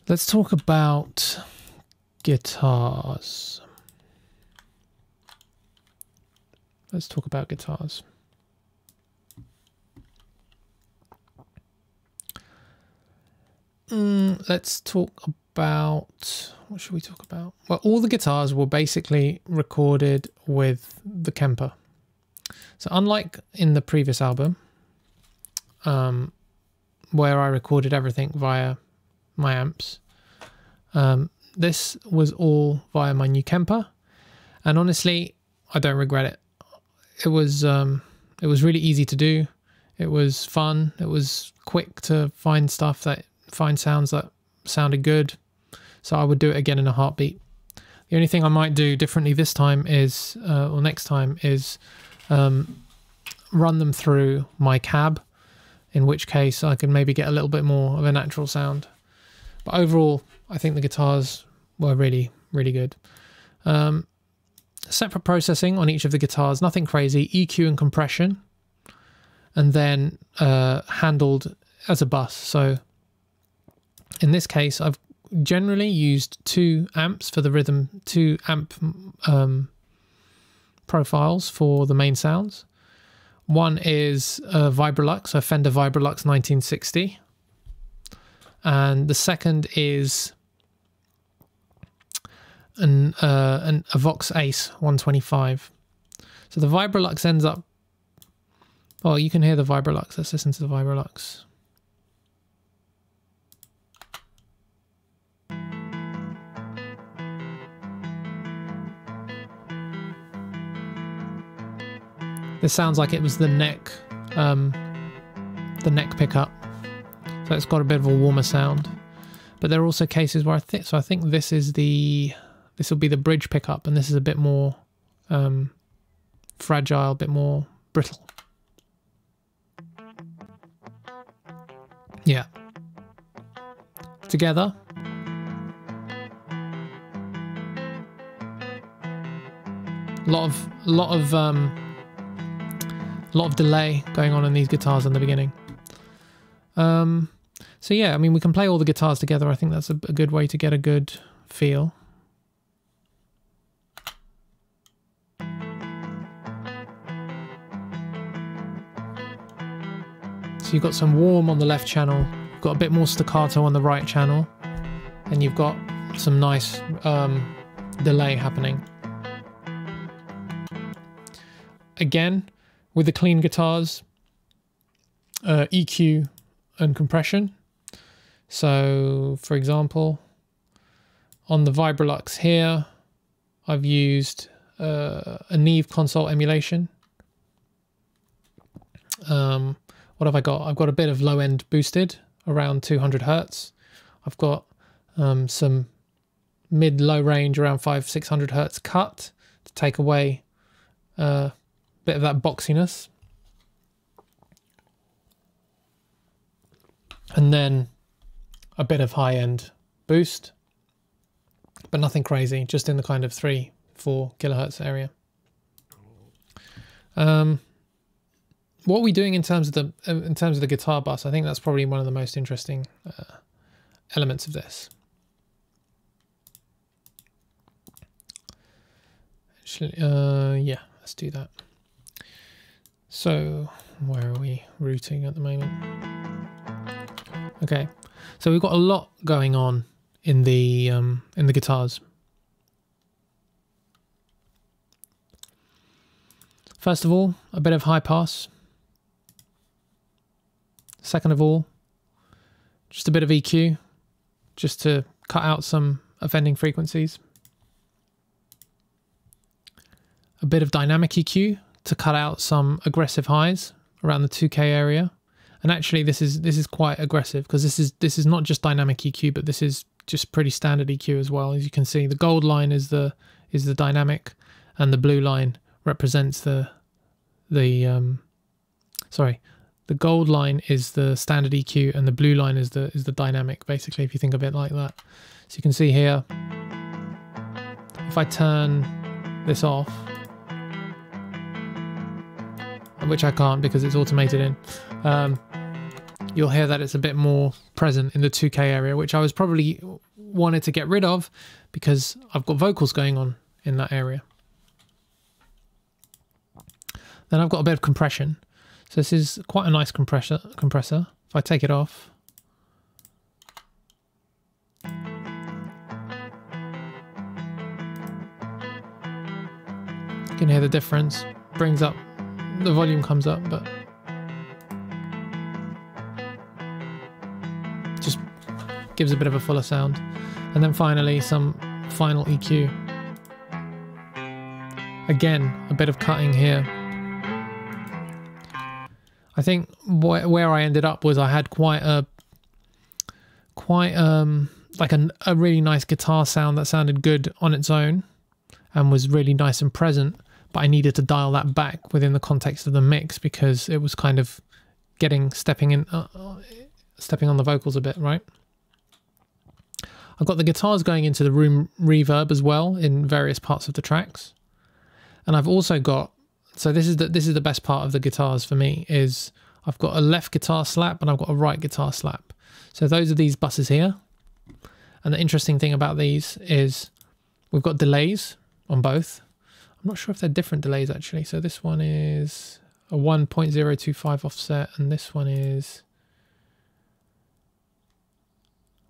Let's talk about guitars. Let's talk about guitars. Let's talk about, what should we talk about? Well, all the guitars were basically recorded with the Kemper. So unlike in the previous album, where I recorded everything via my amps, this was all via my new Kemper, and honestly, I don't regret it. It was really easy to do. It was fun. It was quick to find sounds that sounded good. So I would do it again in a heartbeat. The only thing I might do differently this time is, or next time, is run them through my cab, in which case I could maybe get a little bit more of a natural sound. But overall, I think the guitars were really, really good. Separate processing on each of the guitars, nothing crazy, EQ and compression, and then handled as a bus. So in this case, I've generally used 2 amps for the rhythm, 2 amp profiles for the main sounds. One is a Vibrolux, a Fender Vibrolux 1960. And the second is a Vox Ace 125. So the Vibrolux ends up, well, you can hear the Vibrolux. Let's listen to the Vibrolux. This sounds like it was the neck pickup. So it's got a bit of a warmer sound. But there are also cases where I think this will be the bridge pickup, and this is a bit more fragile, a bit more brittle. Yeah. Together. A lot of delay going on in these guitars in the beginning. So yeah, I mean, we can play all the guitars together. I think that's a good way to get a good feel. So you've got some warm on the left channel, you've got a bit more staccato on the right channel, and you've got some nice delay happening. Again, with the clean guitars, EQ and compression. So, for example, on the Vibrolux here, I've used a Neve console emulation. What have I got? I've got a bit of low end boosted, around 200 Hertz. I've got some mid-low range, around 500-600 Hertz cut to take away a bit of that boxiness. And then a bit of high-end boost, but nothing crazy, just in the kind of 3-4 kilohertz area. What are we doing in terms of the guitar bus? I think that's probably one of the most interesting elements of this. Actually, yeah, let's do that. So, where are we routing at the moment? Okay, so we've got a lot going on in the guitars. First of all, a bit of high pass. Second of all, just a bit of EQ, just to cut out some offending frequencies. A bit of dynamic EQ to cut out some aggressive highs around the 2K area. And actually, this is quite aggressive, because this is not just dynamic EQ, but this is just pretty standard EQ as well. As you can see, the gold line is the dynamic, and the blue line represents the gold line is the standard EQ, and the blue line is the dynamic, basically, if you think of it like that. So you can see here, if I turn this off, which I can't because it's automated in, you'll hear that it's a bit more present in the 2K area, which I was probably wanted to get rid of because I've got vocals going on in that area. Then I've got a bit of compression. So this is quite a nice compressor. If I take it off, you can hear the difference. Brings up, the volume comes up, but just gives a bit of a fuller sound. And then finally some final EQ. Again, a bit of cutting here. I think where I ended up was I had quite a really nice guitar sound that sounded good on its own and was really nice and present, but I needed to dial that back within the context of the mix because it was kind of stepping on the vocals a bit, right? I've got the guitars going into the room reverb as well in various parts of the tracks, and I've also got, so this is the best part of the guitars for me, is I've got a left guitar slap and I've got a right guitar slap. So those are these buses here. And the interesting thing about these is we've got delays on both. I'm not sure if they're different delays actually. So this one is a 1.025 offset and this one is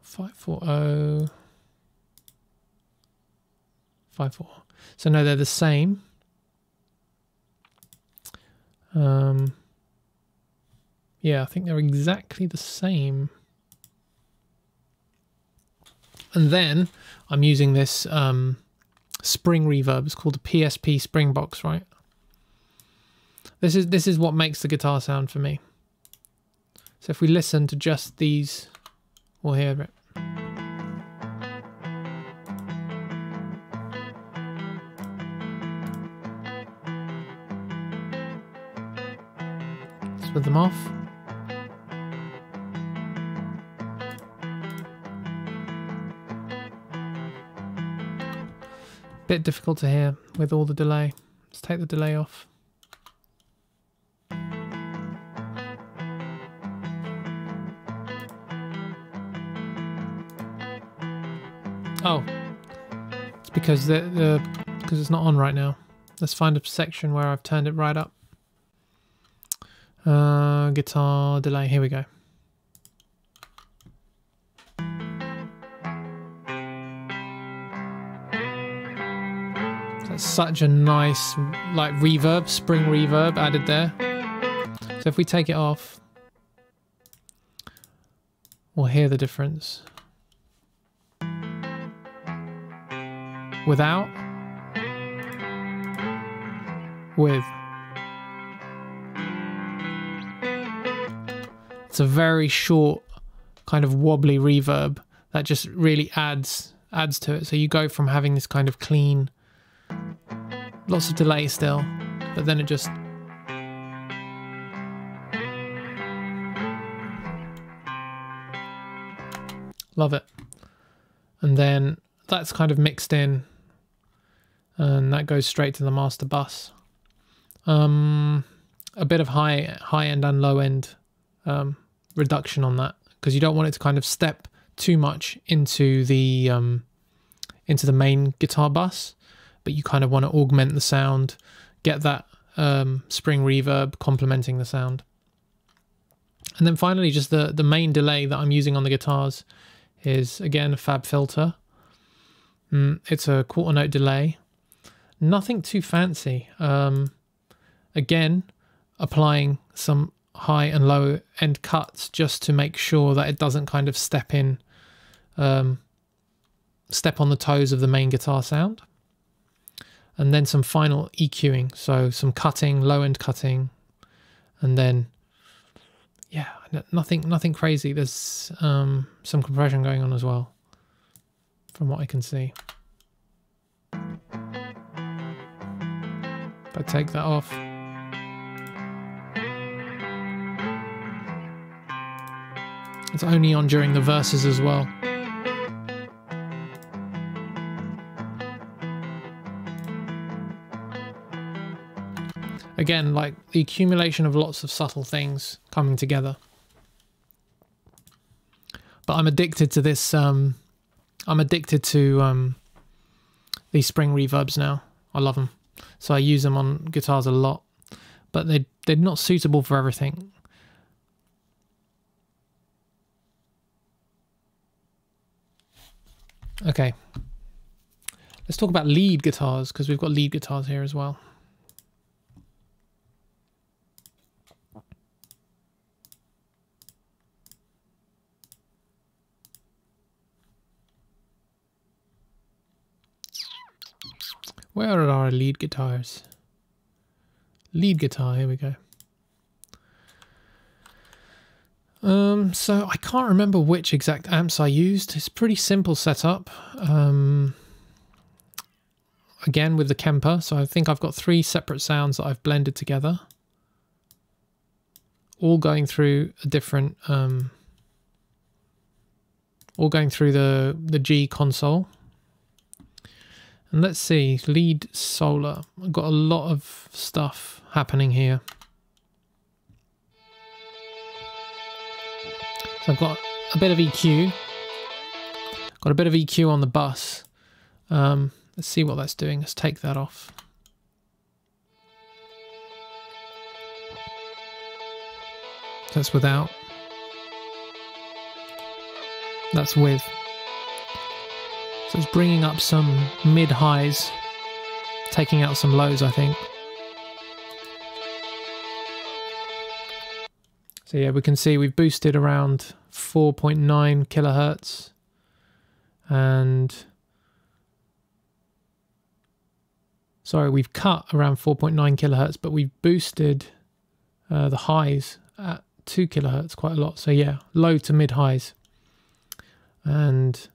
540, 54. So no, they're the same. Yeah, I think they're exactly the same. And then I'm using this spring reverb. It's called the PSP Spring Box, right? This is what makes the guitar sound for me. So if we listen to just these, we'll hear it. Let's put them off. Bit difficult to hear with all the delay. Let's take the delay off. Oh, it's because because it's not on right now. Let's find a section where I've turned it right up. Guitar delay. Here we go. That's such a nice like reverb, spring reverb added there. So if we take it off, we'll hear the difference. Without, with. It's a very short, kind of wobbly reverb that just really adds to it. So you go from having this kind of clean, lots of delay still, but then it just love it. And then that's kind of mixed in, and that goes straight to the master bus. A bit of high end and low end reduction on that, because you don't want it to kind of step too much into the main guitar bus, but you kind of want to augment the sound, get that spring reverb complementing the sound. And then finally, just the main delay that I'm using on the guitars is, again, a Fab Filter. It's a quarter note delay. Nothing too fancy. Again, applying some high and low end cuts just to make sure that it doesn't kind of step on the toes of the main guitar sound. And then some final EQing, so some cutting, low end cutting, and then yeah, nothing crazy. There's some compression going on as well, from what I can see. If I take that off, it's only on during the verses as well. Again, like the accumulation of lots of subtle things coming together. But I'm addicted to this. I'm addicted to these spring reverbs now. I love them, so I use them on guitars a lot. But they're not suitable for everything. Okay, let's talk about lead guitars, because we've got lead guitars here as well. Where are our lead guitars? Lead guitar, here we go. So I can't remember which exact amps I used. It's a pretty simple setup. Again, with the Kemper. So I think I've got 3 separate sounds that I've blended together, all going through a different, all going through the G console. And let's see, lead solar. I've got a lot of stuff happening here. So I've got a bit of EQ. Got a bit of EQ on the bus. Let's see what that's doing. Let's take that off. That's without. That's with. So it's bringing up some mid-highs, taking out some lows, I think. So yeah, we can see we've boosted around 4.9 kilohertz, and sorry, we've cut around 4.9 kilohertz, but we've boosted the highs at 2 kilohertz quite a lot. So yeah, low to mid highs. And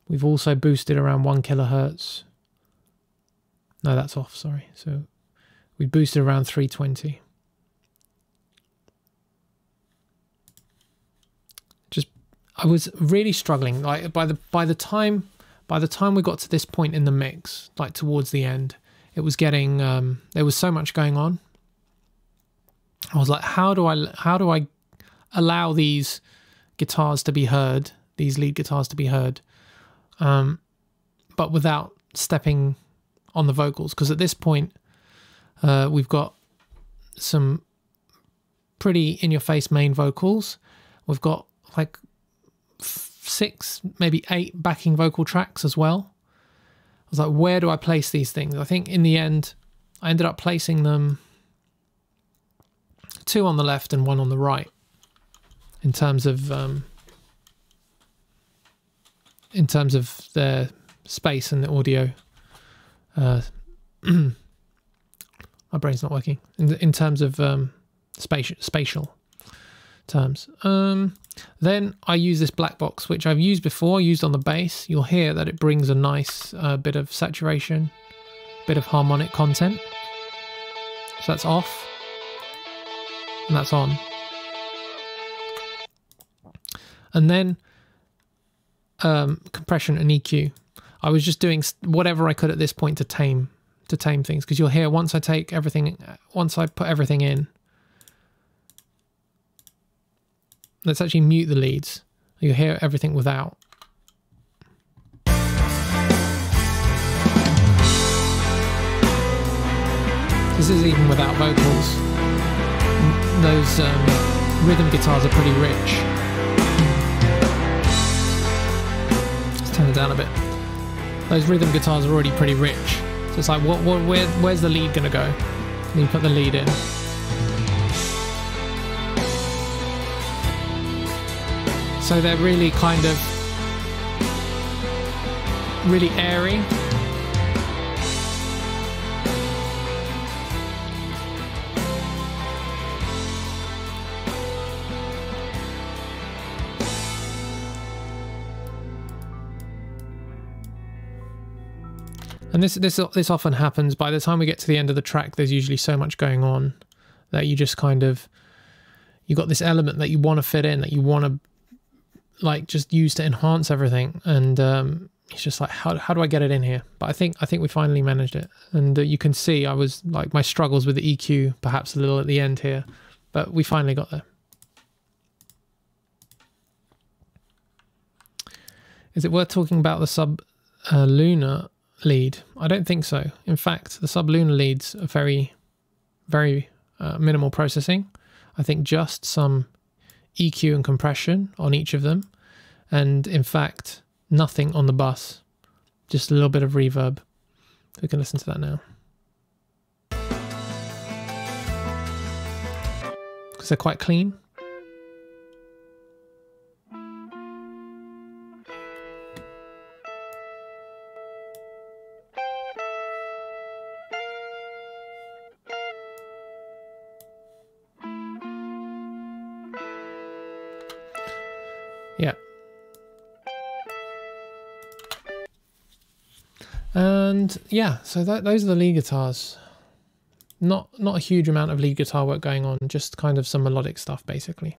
we've also boosted around 1 kilohertz. No, that's off, sorry. So we boosted around 320. I was really struggling. Like by the time we got to this point in the mix, like towards the end, it was getting there was so much going on. I was like, how do I allow these guitars to be heard, these lead guitars to be heard, but without stepping on the vocals? Because at this point, we've got some pretty in-your-face main vocals. We've got like 6, maybe 8 backing vocal tracks as well. I was like, where do I place these things? I think in the end, I ended up placing them 2 on the left and 1 on the right in terms of their space and the audio. My brain's not working. In terms of spatial terms. Then I use this black box, which I've used before, used on the bass. You'll hear that it brings a nice bit of saturation, bit of harmonic content. So that's off, and that's on. And then compression and EQ. I was just doing whatever I could at this point to tame things, because you'll hear once I put everything in. Let's actually mute the leads. You'll hear everything without. This is even without vocals. Those rhythm guitars are pretty rich. Let's turn it down a bit. Those rhythm guitars are already pretty rich. So it's like, where's the lead gonna go? And you put the lead in. So they're really kind of really airy. And this often happens. By the time we get to the end of the track, there's usually so much going on that you just kind of, you got this element that you want to fit in, that you want to like just use to enhance everything, and it's just like, how do I get it in here? But I think we finally managed it, and you can see I was like, my struggles with the EQ perhaps a little at the end here, but we finally got there. Is it worth talking about the sub-lunar lead? I don't think so. In fact, the sub-lunar leads are very, very minimal processing. I think just some EQ and compression on each of them. And in fact, nothing on the bus. Just a little bit of reverb. We can listen to that now. Because they're quite clean. Yeah. And yeah, so those are the lead guitars. Not a huge amount of lead guitar work going on, just kind of some melodic stuff basically.